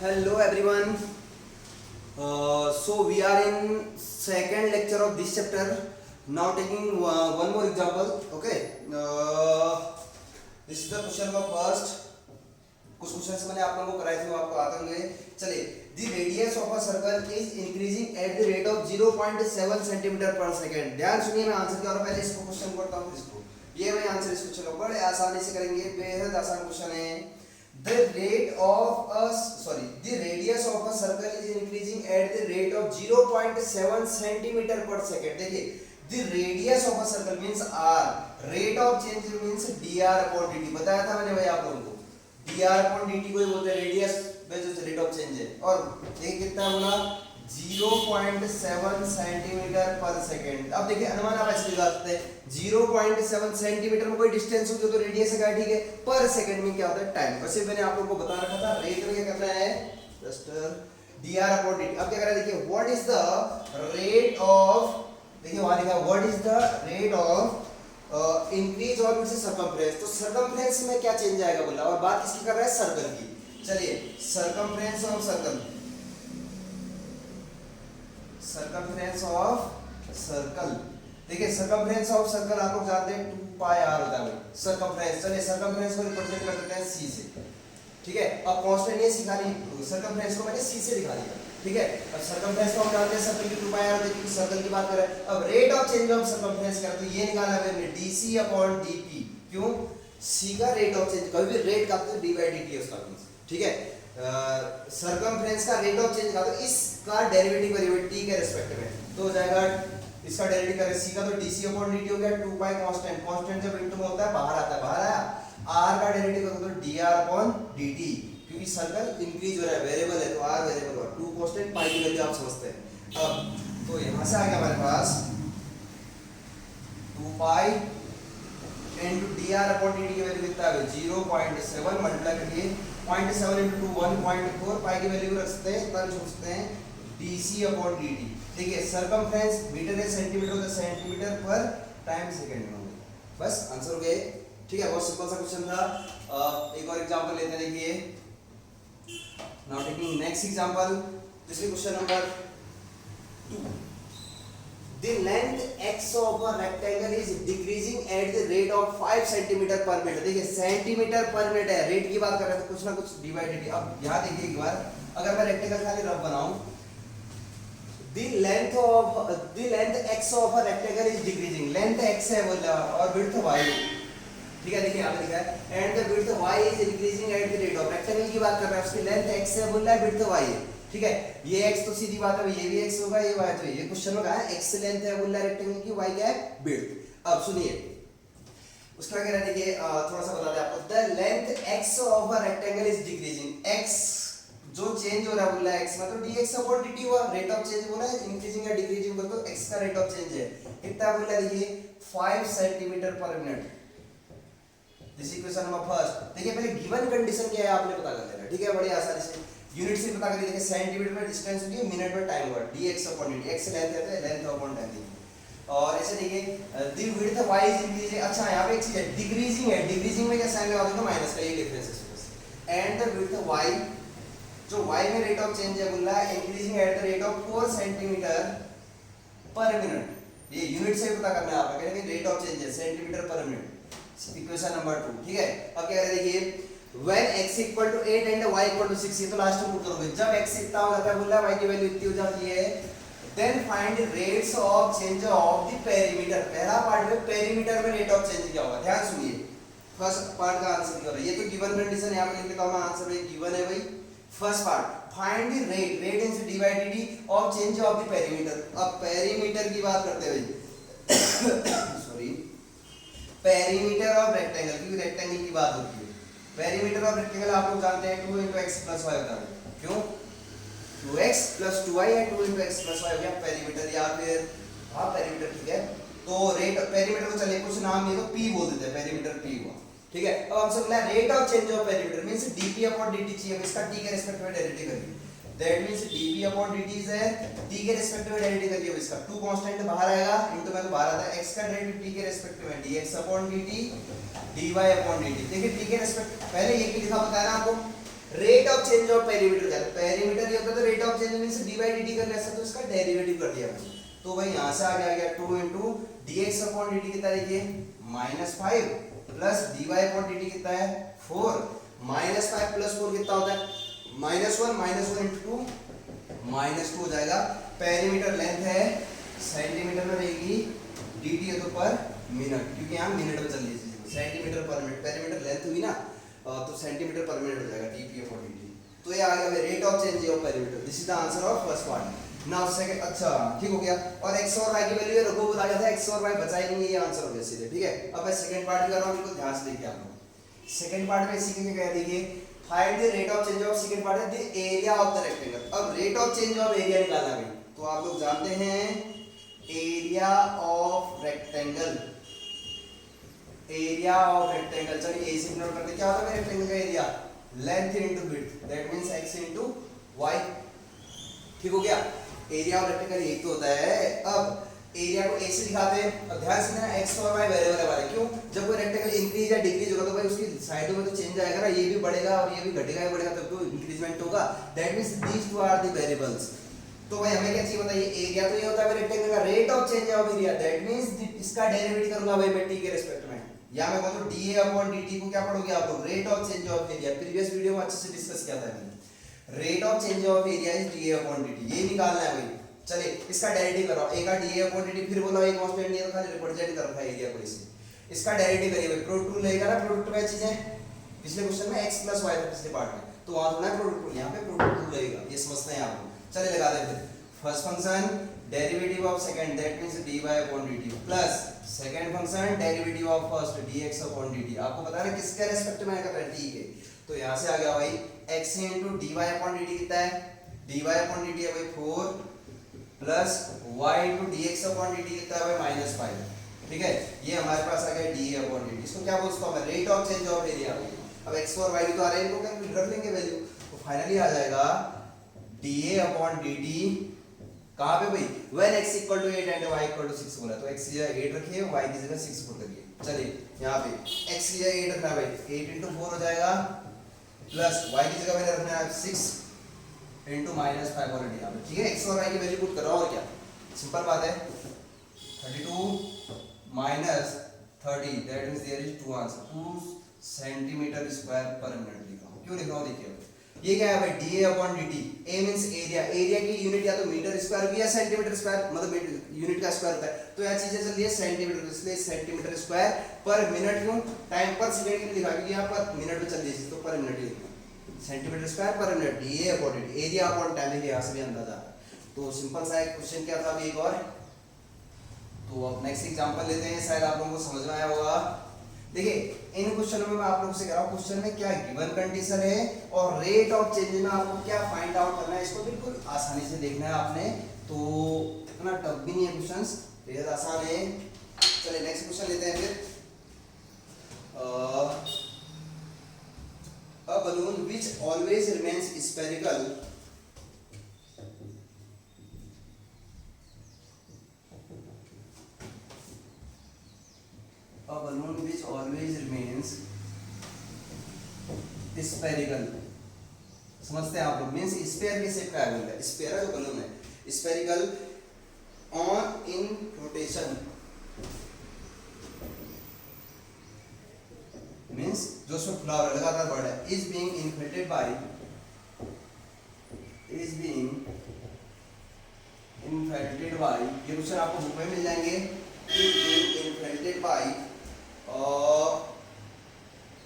Hello everyone. So we are in second lecture of this chapter. Now taking one more example. Okay. This is the question number first. कुछ question से मैंने आप लोगों को कराए थे वो आपको आते होंगे. चलिए. The radius of a circle is increasing at the rate of 0.7 centimeter per second. ध्यान सुनिए मैं आंसर क्या पहले इसको क्वेश्चन करता हूँ इसको. ये मैं आंसर इस क्वेश्चन को बड़े आसानी से करेंगे. बेहद आसान क्वेश्चन है. The radius of a circle is increasing at the rate of 0.7 centimeter per second. देखिए, the radius of a circle means r, rate of change means dr upon dt. बताया था मैंने भाई आप लोगों को. dr upon dt को ही बोलते हैं radius versus rate of change है. और देखिए कितना बोला 0.7 सेंटीमीटर पर सेकंड. अब देखिए अनुमान आप ऐसे लगा सकते हैं 0.7 सेंटीमीटर में कोई डिस्टेंस हो तो रेडियस का ठीक है. पर सेकंड में क्या होता है टाइम. वैसे मैंने आप लोगों को बता रखा था रेट में क्या करना है जस्ट dr अपॉन dt. अब क्या कर रहा है देखिए what is the rate of, देखिए वहां लिखा है what is the rate of increase और फिर से सर्कमफ्रेंस. तो सर्कमफ्रेंस में क्या चेंज आएगा बोला. और बात किसकी कर रहा है सर्कल की. चलिए circumference of circle, circumference of circle. देखिए सर्कमफ्रेंस ऑफ सर्कल आप लोग जानते हैं 2 पाई r होता है सर्कमफ्रेंस. चलिए सर्कमफ्रेंस को रिप्रेजेंट कर देते हैं c से. ठीक है. अब कांस्टेंट ये सिखा नहीं, सर्कमफ्रेंस को मैंने c से दिखा दिया. ठीक है. अब सर्कमफ्रेंस को हम जानते हैं सर्कल की 2 पाई r होती है. सर्कल की बात कर रहे हैं. अब rate of change of circumference करें तो ये निकालना है हमने dc अपॉन dp. क्यों c का रेट ऑफ चेंज, कभी भी रेट का मतलब d बाय dt है उसका मींस. ठीक है. सर्कमफ्रेंस का रेट ऑफ चेंज का तो इसका डेरिवेटिव करेंगे t के रिस्पेक्ट में तो हो जाएगा इसका डेरिवेटिव करें c का तो dc अपॉन dt हो गया 2 पाई कांस्टेंट. कांस्टेंट जब इनटू में होता है बाहर आता है, बाहर आया. r का डेरिवेटिव करो तो dr अपॉन dt क्योंकि सर्कल इंक्रीज हो रहा है वेरिएबल है तो r वेरिएबल हुआ 2 कांस्टेंट पाई की वैल्यू आप समझते हैं. अब तो यहां से आ गया हमारे पास 2 पाई इनटू dr अपॉन dt की वैल्यू कितना है 0.7 मल्टीप्लाई करिए 0.7 into 1.4 पाई की वैल्यू रख सकते हैं. तब सोचते हैं dc अपॉन dt. देखिए सर्कमफ्रेंस मीटर है सेंटीमीटर होता है सेंटीमीटर पर टाइम सेकंड में होगा. बस आंसर हो गए. ठीक है. बहुत सिंपल सा क्वेश्चन था. एक और एग्जांपल लेते हैं. देखिए now taking next example. This is question number 2. The length x of a rectangle is decreasing at the rate of 5 centimeter per minute. देखिए सेंटीमीटर पर मिनट है, रेट की बात कर रहे थे कुछ ना कुछ डिवाइडेड. अब यहाँ देखिए एक बार अगर मैं रेक्टेंगल खाली रफ बनाऊं the length x of a rectangle is decreasing. Length x है बोला और विड्थ y. ठीक है. देखिए यहाँ पे लिखा है and the width y is increasing at the rate of. Rectangle की बात कर रहा है उसकी लेंथ x है बोल रहा है विड्थ y है. ठीक है. ये x तो सीधी बात है ये भी x होगा ये y तो ये क्वेश्चन में कहा है x लेंथ है बोल रहा है रेक्टेंगल की, y क्या है विड्थ. अब सुनिए उसका क्या कह रहा है देखिए थोड़ा सा बता दें आपको. The length x of a rectangle is decreasing. x जो चेंज हो रहा है बोल रहा है x मतलब dx अपॉन dt हुआ. रेट ऑफ चेंज बोला है इंक्रीजिंग या डिक्रीजिंग बोल तो x का रेट ऑफ चेंज है कितना बोल रहा है देखिए 5 सेंटीमीटर पर minute. This equation number first. देखिए पहले गिवन कंडीशन क्या है आपने पता कर लेना. ठीक है. बड़ी आसानी से यूनिट से पता करिए. देखिए सेंटीमीटर में डिस्टेंस होती है, मिनट में टाइम हुआ dx upon dt. x length है लेंथ अपॉन टाइम. और ऐसे देखिए the width y is increasing. अच्छा यहां पे एक चीज है डिक्रीजिंग है. डिक्रीजिंग में क्या साइन लगा दो तो माइनस का ये डिफरेंस है बस. एंड द विड्थ y जो y में रेट ऑफ चेंज है बोल रहा है increasing at the rate of 4 centimetre पर मिनट. ये यूनिट से पता करना है आपको. कहने रेट ऑफ चेंज है सेंटीमीटर पर मिनट. Equation number 2. ठीक है. अब क्या करें देखिए when x equal to 8 and y equal to 6 ये तो लास्ट में पुट करोगे. जब x इतना हो जाता है बोल रहा है y की वैल्यू इतनी हो जाती है then find rates of change of the perimeter. पहला पार्ट में पेरीमीटर में रेट ऑफ चेंज क्या होगा. ध्यान सुनिए फर्स्ट पार्ट का आंसर क्या होगा. ये तो गिवन कंडीशन यहां पे लिख देता हूं मैं. आंसर में गिवन है भाई. First part find the rate, rate is divide dt of change of the perimeter. अब पेरीमीटर की बात करते हैं भाई सॉरी पेरीमीटर ऑफ रेक्टेंगल क्योंकि रेक्टेंगल की बात होती है. पेरीमीटर ऑफ रेक्टेंगल आप लोग जानते हैं 2 x + y होता है. क्यों 2x + 2y है 2 x + y हो गया पेरीमीटर. या फिर हां पेरीमीटर. ठीक है. तो रेट पेरीमीटर को चलिए कुछ नाम ये तो p बोल देते हैं. पेरीमीटर p हुआ. ठीक है. अब हमसे बोला rate of change of perimeter means dp upon dt चाहिए. इसका t के रिस्पेक्ट में डेरिवेटिव करिए. That means dp upon dt is t के रिस्पेक्ट में डेरिवेटिव करिए. इसका 2 कांस्टेंट बाहर आएगा इनटू में तो बाहर आता है x का डेरिवेटिव t के रिस्पेक्ट में dx upon dt dy upon dt. देखिए t के रिस्पेक्ट पहले ये लिखा बताया ना आपको rate of change of perimeter क्या है, पेरीमीटर ये होता है तो rate of change means D by D कर ऐसा, तो इसका डेरिवेटिव कर दिया मैंने। तो भाई यहां से आ गया 2 into dx upon dt कितना देखिए -5 प्लस dy upon dt कितना है 4, -5 प्लस 4 कितना होता है -1 into 2 -2 हो जाएगा। पेरीमीटर लेंथ है सेंटीमीटर में रहेगी, dt है तो पर मिनट, क्योंकि यहाँ मिनट में चल रही है, सेंटीमीटर पर मिनट, पेरीमीटर लेंथ हुई ना तो सेंटीमीटर पर मिनट हो जाएगा dp upon dt। तो ये आ गया rate of change of perimeter. This is the answer of first part. Now second, अच्छा ठीक हो गया। और x और y की वैल्यू रखो, बता गया था x और y बचा ही नहीं है, ये आंसर हो गया सीधे, ठीक है। अब मैं सेकंड पार्ट कर रहा हूं, बिल्कुल ध्यान से देखिए आप लोग। सेकंड पार्ट में इसी के कह दीजिए find the rate of change of, second part है the area of the rectangle. अब rate of change of area निकालना है, तो आप लोग जानते हैं area of rectangle, area of rectangle, चलिए ए से नोट करते, क्या होता है रेक्टेंगल का area length into width, that means x into y, ठीक हो गया। एरिया ऑफ रेक्टेंगल यही तो होता है। अब एरिया को a से दिखाते हैं, अब ध्यान से ना x और y वेरिएबल है हमारे, क्यों, जब कोई रेक्टेंगल इंक्रीज या डिक्रीज होगा तो भाई उसकी साइडों में तो चेंज आएगा ना, ये भी बढ़ेगा और ये भी घटेगा, ये बढ़ेगा तब तो इंक्रीजमेंट होगा, that means these two are the variables. तो भाई हमें क्या चाहिए बताइए, एरिया तो ये होता है रेक्टेंगल का, rate of change of area, that means इसका डेरिवेटिव करूंगा भाई मैं t के रिस्पेक्ट में, या मैं बोलूं dA अपॉन dt को क्या पढ़ोगे आप लोग, rate of change of area. Previous video में अच्छे से डिस्कस किया था मैंने, rate of change of area is dA upon dt, ये निकालना है भाई। चलिए इसका डेरिवेटिव कराओ, a का dA अपॉन dt, फिर बोला एक कांस्टेंट नहीं है तो खाली रिप्रेजेंट कर रखा है एरिया को इसे, इसका डेरिवेटिव करिए भाई, प्रोडक्ट रूल लेगा ना, प्रोडक्ट में चीजें पिछले क्वेश्चन में x प्लस y था पिछले पार्ट में, तो वहां थोड़ा प्रोडक्ट रूल, यहां पे प्रोडक्ट रूल रहेगा, ये समझते हैं आप लोग। चलिए लगा देते हैं, first function derivative of second, that means dy upon dt, plus second function derivative of first dx upon dt। आपको पता है ना किसके रिस्पेक्ट में कर रहा है, t के, तो यहां से आ गया भाई x into dy upon dt कितना है, dy अपॉन dt है भाई 4 plus y into dx upon dt कितना है भाई -5, ठीक है। ये हमारे पास आ गया dA अपॉन dt, इसको क्या बोलता हूं मैं, rate of change of area. अब x और y तो आ रहे हैं, इनको क्या रख लेंगे वैल्यू, तो फाइनली आ जाएगा dA अपॉन dt कहां पे भाई, when x equal to 8 and y equal to 6 बोला, तो x की जगह 8 रखिए, y की जगह 6 पुट करिए। चलिए यहां पे x की जगह 8 रखना है भाई, 8 into 4 हो जाएगा, प्लस y की जगह मैंने रखना है 6 into -5 ऑलरेडी यहां पे, ठीक है। x और y की वैल्यू पुट करो, और क्या सिंपल बात है, 32 minus 30, that means there is 2 answer, 2 centimetre square पर मिनट लिखा हूं, क्यों लिख रहा हूं देखिए, ये क्या है भाई dA upon dt, a means area, area की यूनिट या तो मीटर स्क्वायर भी या सेंटीमीटर स्क्वायर, मतलब यूनिट का स्क्वायर होता है, तो यह चीजें चल रही है सेंटीमीटर, इसलिए सेंटीमीटर स्क्वायर पर मिनट, क्यों टाइम पर सेकंड के लिए लिखा, क्योंकि यहां पर मिनट में चल रही है तो पर मिनट ही लिखना, सेंटीमीटर स्क्वायर पर minute, dA upon dt, area upon time, देखिए यहां से भी अंदाजा। तो सिंपल सा एक क्वेश्चन क्या था अभी एक और, तो अब नेक्स्ट एग्जांपल लेते हैं, शायद आप लोगों को समझ में आया होगा। देखिए इन क्वेश्चनों में मैं आप लोगों से कह रहा हूं, क्वेश्चन में क्या गिवन कंडीशन है और रेट ऑफ चेंज में आपको क्या फाइंड आउट करना है, इसको बिल्कुल आसानी से देखना है आपने, तो इतना टफ भी नहीं है क्वेश्चंस, बेहद आसान है। चलिए नेक्स्ट क्वेश्चन लेते हैं फिर, अ balloon which always remains spherical a balloon which always remains spherical, समझते हैं आप लोग, मींस स्फीयर के शेप का है, स्फीयर जो बलून है spherical on in rotation, means जो उसमें फ्लावर लगातार बढ़ रहा है, is being inflated by, is being inflated by, ये क्वेश्चन आपको बुक में मिल जाएंगे, is being inflated by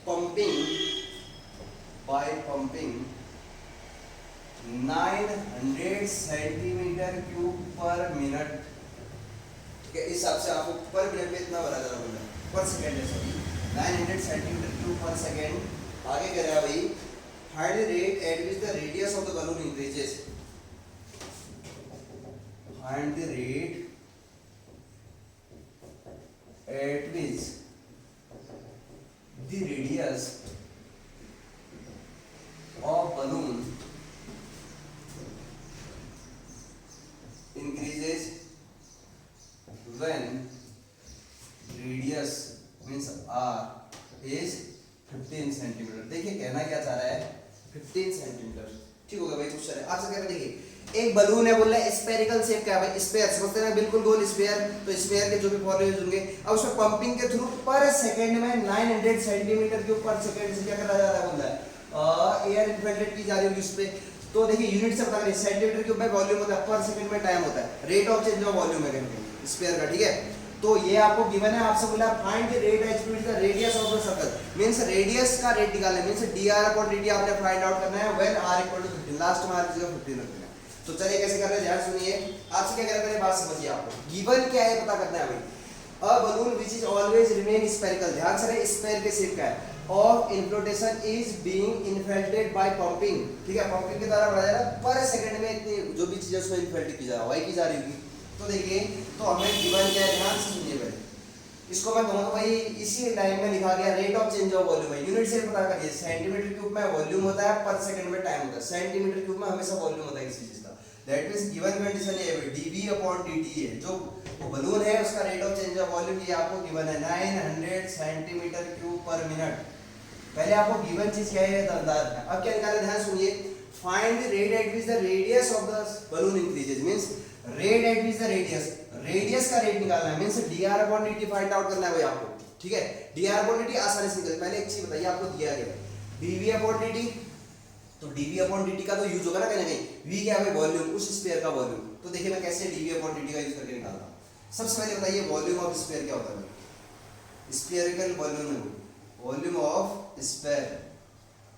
pumping 900 centimetre cube per minute, ठीक है। इस हिसाब से आपको पर मिनट में इतना भरा जाना पड़ेगा, पर सेकंड है सॉरी, 900 सेंटीमीटर क्यूब पर सेकंड। आगे कह रहा है भाई find the rate at which the radius of the balloon increases, find the rate at which the radius of balloon increases when radius means r is 15 centimetre. देखिए कहना क्या चाह रहा है, 15 सेंटीमीटर। ठीक हो गया भाई क्वेश्चन है। आपसे कह रहे देखिए एक बलून है, बोल रहा है स्फेरिकल शेप का है भाई, स्फीयर समझते हैं बिल्कुल गोल स्फीयर, तो स्फीयर के जो भी फॉर्मूले यूज होंगे। अब उसमें पंपिंग के थ्रू पर सेकंड में 900 सेंटीमीटर क्यूब पर सेकंड से क्या करा जा रहा है, बोल रहा है एयर इन्फ्लेटेड की जा रही होगी उस पे। तो देखिए यूनिट से पता करिए, सेंटीमीटर क्यूब में वॉल्यूम होता है, पर सेकंड में टाइम होता है, rate of change of volume है स्फीयर का। ठीक है, तो ये आपको गिवन है, आपसे बोला find the rate each the radius of the circle, means radius का रेट निकालना है, मींस dr अपॉन dt आपने फाइंड आउट करना है when r equal to 15, last में r इक्वल टू 15 रखना है। तो चलिए कैसे कर रहे हैं, ध्यान सुनिए। आपसे क्या कह रहे हैं, बात समझिए, आपको गिवन क्या है पता करना है भाई। A balloon which is always remain spherical, ध्यान से, स्फीयर के शेप का है, of inflation is being inflated by pumping. ठीक है, पंपिंग के द्वारा बढ़ाया जा रहा है, पर सेकंड में इतनी जो भी चीजें उसमें इन्फ्लेट की जा रहा है, की जा रही होगी। तो देखिए, तो हमें गिवन क्या है, ध्यान से सुनिए भाई। इसको मैं कहूंगा भाई, इसी लाइन में लिखा गया rate of change of volume है, यूनिट से पता करिए, सेंटीमीटर क्यूब में वॉल्यूम होता है, पर सेकंड में टाइम होता है, सेंटीमीटर क्यूब में हमेशा वॉल्यूम होता है किसी चीज का। दैट मींस गिवन कंडीशन ये है dv अपॉन dt है, जो वो बलून है उसका rate of change of volume ये आपको गिवन है 900 सेंटीमीटर क्यूब पर मिनट। पहले आपको गिवन चीज क्या है, अंदाज है। अब क्या निकालना, ध्यान सुनिए, find the rate at which the radius of the balloon increases, means rate at which the radius का रेट निकालना है, means dr upon dt find out करना है भाई आपको। ठीक है, dr अपॉन dt आसानी से निकल। पहले एक चीज बताइए, आपको दिया गया dv अपॉन dt, तो dv अपॉन dt का तो यूज होगा ना कहीं ना कहीं। v क्या है, वॉल्यूम, उस स्फीयर का वॉल्यूम। तो देखिए मैं कैसे dv अपॉन dt का यूज करके निकालता हूं। सबसे पहले बताइए वॉल्यूम ऑफ स्फीयर क्या होता है, spherical volume, volume of sphere,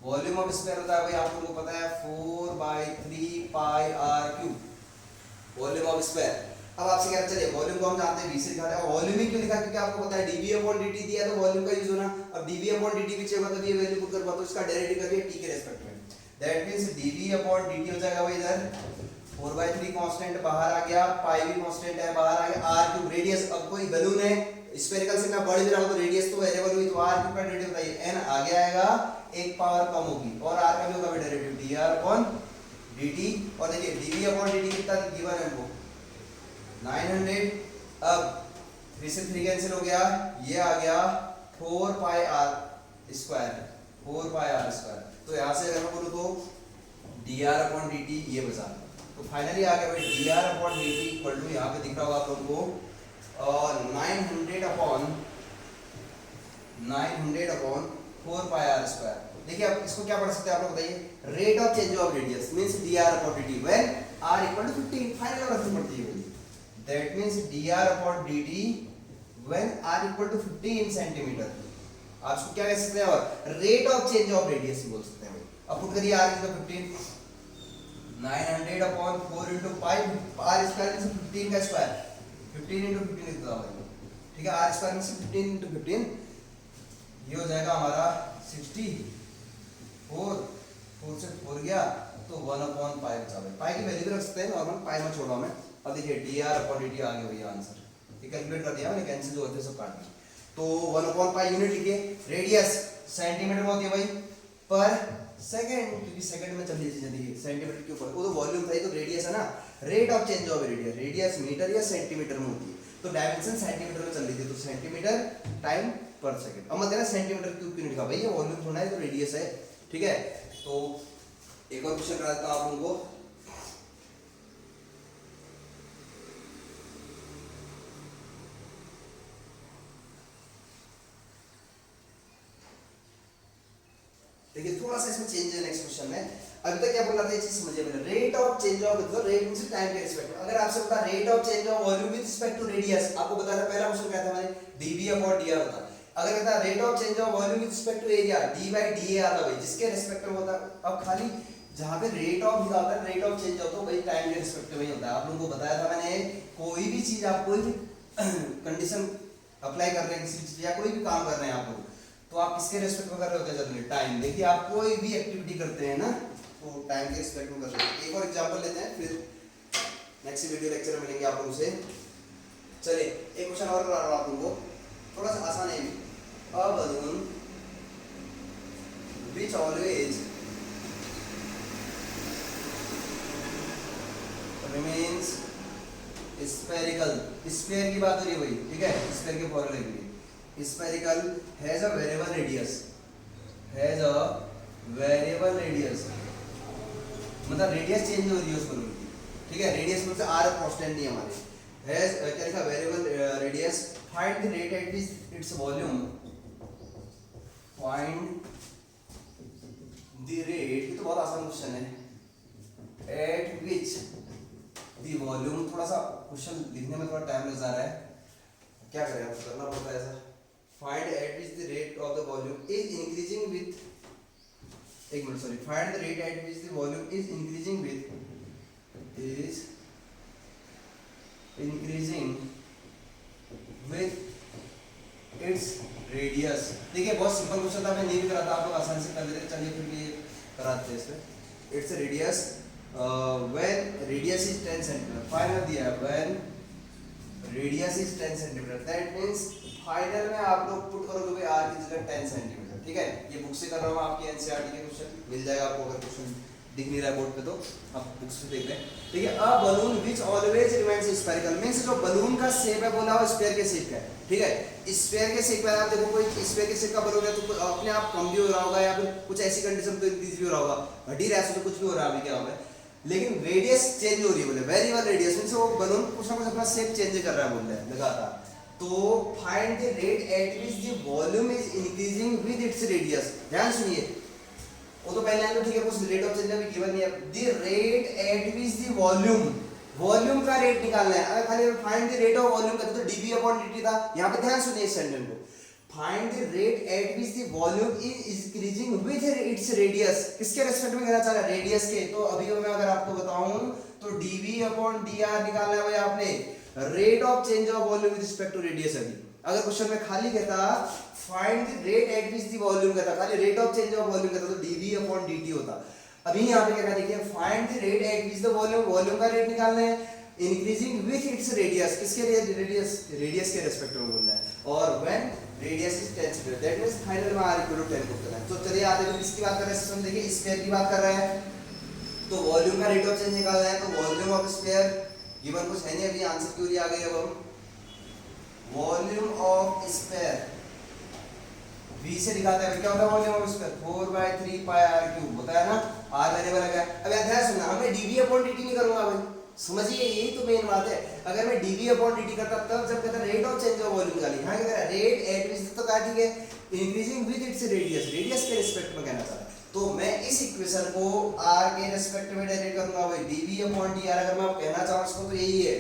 volume of sphere होता है भाई, आप लोगों को पता है 4/3 पाई r cube, volume of sphere. अब आपसे क्या चलिए, वॉल्यूम को हम जानते हैं v से दिखाते हैं, वॉल्यूम ही क्यों लिखा, क्योंकि आपको पता है dv अपॉन dt दिया तो वॉल्यूम का यूज होना। अब dv अपॉन dt भी चाहिए, मतलब ये वैल्यू पुट कर पाओ, तो इसका डेरिवेटिव करिए t के रिस्पेक्ट में। That means dv upon dt हो जाएगा भाई, इधर 4/3 कांस्टेंट बाहर आ गया, पाई भी कांस्टेंट है बाहर आ गया, r क्यूब रेडियस। अब कोई बलून है स्फेरिकल से मैं बढ़ भी रहा हूं तो रेडियस तो वेरिएबल हुई, तो r क्यूब का डेरिवेटिव बताइए, n आगे आएगा, एक पावर कम होगी, और r का भी होगा डेरिवेटिव dr अपॉन dt। और देखिए dv अपॉन dt कितना गिवन है हमको 900। अब 3 से 3 कैंसिल हो गया, ये आ गया 4 पाई r स्क्वायर, 4 पाई r स्क्वायर। तो यहाँ से अगर मैं बोलूँ तो dr अपॉन dt ये बचा, तो फाइनली आ गया भाई dr upon dt equal to, यहाँ पे दिख रहा होगा आप लोगों को 900 अपॉन 4 पाई r स्क्वायर। देखिए अब इसको क्या पढ़ सकते हैं आप लोग बताइए, rate of change of radius means dr upon dt when r equal to 15, final answer पढ़ती है। That means dr upon dt when r equal to 15 centimetre. आप इसको क्या कह सकते हैं, और rate of change of radius बोल सकते हैं। अब पुट करिए r equal to 15, 900 upon 4 into pi r square में से 15 का स्क्वायर, 15 into 15 लिख दो भाई। ठीक है, r स्क्वायर में से 15 into 15 ये हो जाएगा हमारा 64, 4 से 4 गया तो 1 अपॉन पाई बचा भाई। पाई की वैल्यू रख सकते हैं, नॉर्मल पाई में छोड़ा मैं। अब देखिए dr अपॉन dt आ गया भैया आंसर, ये कैलकुलेट कर दिया मैंने, कैंसिल जो होते हैं सब काट दिए। तो 1 अपॉन पाई यूनिट लिखिए, रेडियस सेंटीमीटर में होती है भाई पर सेकंड, क्योंकि सेकंड में चल रही चीजें, देखिए सेंटीमीटर के ऊपर वो तो वॉल्यूम था, तो रेडियस है ना, rate of change of radius, radius metre या सेंटीमीटर में होती है, तो डायमेंशन सेंटीमीटर में चल रही थी, तो सेंटीमीटर टाइम पर सेकंड। अब मत देना सेंटीमीटर क्यूब क्यों लिखा भाई, ये वॉल्यूम थोड़ा है तो रेडियस है। ठीक है, तो एक और क्वेश्चन कराता हूं आप लोगों को। देखिए थोड़ा सा इसमें चेंज है नेक्स्ट क्वेश्चन में। अभी तक क्या बोल रहा था, ये चीज समझिए पहले, रेट ऑफ चेंज ऑफ मतलब रेट मींस टाइम के रिस्पेक्ट में। अगर आपसे बता rate of change of volume with respect to radius, आपको बताना पहला क्वेश्चन क्या था मैंने, dv अपॉन dr होता। अगर कहता rate of change of volume with respect to area, d/da आता भाई, जिसके रिस्पेक्ट में होता। अब खाली जहां पे रेट ऑफ लिखा होता है, रेट ऑफ चेंज होता है भाई टाइम के रिस्पेक्ट में ही होता है। आप लोगों को बताया था मैंने, कोई भी चीज आप कोई भी कंडीशन अप्लाई कर रहे हैं किसी चीज या कोई भी काम कर रहे हैं आप लोग, तो आप किसके रिस्पेक्ट में कर रहे होते हैं जनरली, टाइम। देखिए आप कोई भी एक्टिविटी करते हैं ना तो टाइम के रिस्पेक्ट में कर रहे हैं। एक और एग्जांपल लेते हैं, फिर नेक्स्ट वीडियो लेक्चर में मिलेंगे आप लोगों से। चलिए एक क्वेश्चन और करा रहा हूं आप लोगों को, थोड़ा सा आसान है भी। अ balloon which always remains spherical, sphere की बात हो रही है भाई, ठीक है, स्फीयर के फॉर्मूले के लिए, spherical has a variable radius, has a variable variable radius, मतलब रेडियस चेंज हो रही है उस बलून की, ठीक है। रेडियस मतलब आर कांस्टेंट नहीं हमारे है, क्या लिखा, variable radius, find the rate at which its volume, find the rate, ये तो बहुत आसान क्वेश्चन है, एट विच द वॉल्यूम, थोड़ा सा क्वेश्चन लिखने में थोड़ा टाइम लग जा रहा है, क्या करें, आपको करना पड़ता है ऐसा। Find at which the rate of the volume is increasing with, एक minute sorry, find the rate at which the volume is increasing with its radius. देखिए बहुत सिंपल क्वेश्चन था, मैं नहीं भी करा था, आप लोग आसानी से कर लेते, चलिए फिर भी कराते हैं इसमें। Its radius when radius is 10 centimetre, final दिया है when radius is 10 centimetre, that means final में आप लोग पुट करोगे भाई आर की जगह 10 सेंटीमीटर, ठीक है। ये बुक से कर रहा हूँ, आपकी एनसीईआरटी के क्वेश्चन मिल जाएगा आपको, अगर क्वेश्चन दिख नहीं रहा बोर्ड पे तो आप बुक्स से देख लें, ठीक है। अ balloon which always remains spherical, means जो बलून का शेप है बोला वो स्फीयर के शेप का है, ठीक है। स्फीयर के शेप का, आप देखो कोई स्फीयर के शेप का बलून है तो अपने आप कम भी हो रहा होगा, या फिर कुछ ऐसी कंडीशन तो इंक्रीज भी हो रहा होगा, घटी रहा है तो कुछ भी हो रहा है, अभी क्या होगा, लेकिन रेडियस चेंज हो रही है बोले, वेरिएबल रेडियस मींस वो बलून कुछ ना कुछ अपना शेप चेंज कर रहा है बोल रहे हैं लगातार। तो find the rate at which the volume is increasing with its radius, ध्यान सुनिए, वो तो पहले तो ठीक है, कुछ रेट ऑफ चेंज भी गिवन नहीं है, the rate at which the volume, volume का रेट निकालना है। अगर खाली find the rate of volume करते तो dv अपॉन dt था, यहां पे ध्यान सुनिए इस सेंटेंस को, find the rate at which the volume is increasing with its radius, किसके रिस्पेक्ट में कहना चाह रहा है, रेडियस के। तो अभी मैं अगर आपको बताऊं तो dv अपॉन dr निकालना है भाई आपने, rate of change of volume with respect to radius. अभी अगर क्वेश्चन में खाली कहता find the rate at which the volume कहता, खाली rate of change of volume कहता तो dv अपॉन dt होता। अभी यहां पे क्या देखिए, find the rate at which the volume, volume का रेट निकालना है, इंक्रीजिंग विथ इट्स रेडियस, किसके लिए, रेडियस, रेडियस के रिस्पेक्ट में बोलना है, और when radius is 10 centimetre, that means final में r इक्वल टू 10 पुट करना है। तो चलिए आगे हम किसकी बात कर रहे हैं, सिस्टम देखिए स्फीयर की बात कर रहे हैं, तो वॉल्यूम का रेट ऑफ चेंज निकालना है, तो वॉल्यूम ऑफ स्फीयर गिवन कुछ है नहीं, अभी आंसर क्यों आ गई, अब हम वॉल्यूम ऑफ स्फीयर v से दिखाते हैं, क्या होता है volume of sphere, 4/3 pi r cube होता है ना, r वेरिएबल है। अब ध्यान सुनना, हमें dv अपॉन dt नहीं करूंगा भाई, समझिए यही तो मेन बात है। अगर मैं dv अपॉन dt करता तब जब कहता rate of change of volume निकाली, हां क्या रेट एट विच, तो क्या ठीक है, increasing with its radius, radius के रिस्पेक्ट में कहना चाह रहा है, तो मैं इस इक्वेशन को r के रिस्पेक्ट में डेरिवेट करूंगा भाई, dv अपॉन dr, अगर मैं कहना चाहूं इसको तो यही है,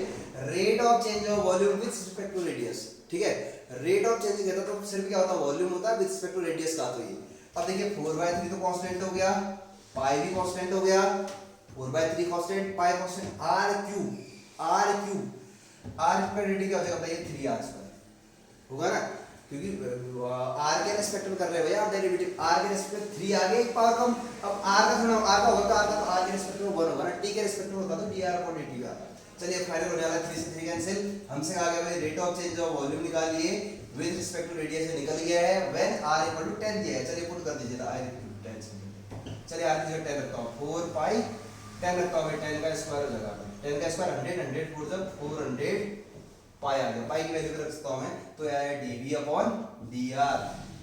rate of change of volume with respect to radius, ठीक है। रेट ऑफ चेंज कहता तो सिर्फ क्या होता, वॉल्यूम होता विद रिस्पेक्ट टू रेडियस का, तो ये अब देखिए 4/3 तो कांस्टेंट हो गया, पाई भी कांस्टेंट हो गया, 4/3 कांस्टेंट, पाई कांस्टेंट, r क्यूब पर रेडी क्या हो जाएगा बताइए, 3r² होगा ना, क्योंकि r के रिस्पेक्ट में कर रहे हैं भैया आप डेरिवेटिव, r के रिस्पेक्ट में 3 आगे एक पावर कम, अब r का थोड़ा r का होगा तो r के रिस्पेक्ट में 1 होगा ना, t के रिस्पेक्ट में होता तो dr अपॉन dt आता। चलिए फाइनल होने वाला है 3 से 3 कैंसिल, हमसे कहा गया भाई rate of change of volume निकालिए विद रिस्पेक्ट टू रेडियस, से निकल गया है व्हेन r इक्वल टू 10 दिया है। चलिए पुट कर दीजिए r इक्वल टू 10 सेंटीमीटर, चलिए r की जगह 10 रखता हूं, 4 पाई 10 रखता हूं, 10 का स्क्वायर हो जाएगा, 10 का स्क्वायर 100, 100 4 जब 400 पाई आ गया, पाई की वैल्यू रखता हूं मैं, तो यह है dv अपॉन dr।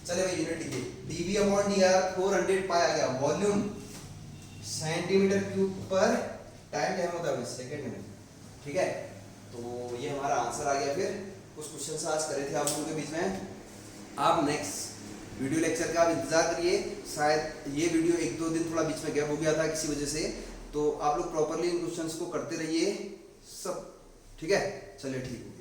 चलिए भाई यूनिट लिखिए, dv अपॉन dr 400 पाई आ गया, वॉल्यूम सेंटीमीटर क्यूब पर टाइम होता है सेकंड में, ठीक है। तो ये हमारा आंसर आ गया। फिर कुछ क्वेश्चन आज करे थे आप लोगों के बीच में, आप नेक्स्ट वीडियो लेक्चर का आप इंतजार करिए, शायद ये वीडियो 1-2 दिन थोड़ा बीच में गैप हो गया था किसी वजह से, तो आप लोग प्रॉपरली इन क्वेश्चंस को करते रहिए सब, ठीक है। चलिए ठीक है।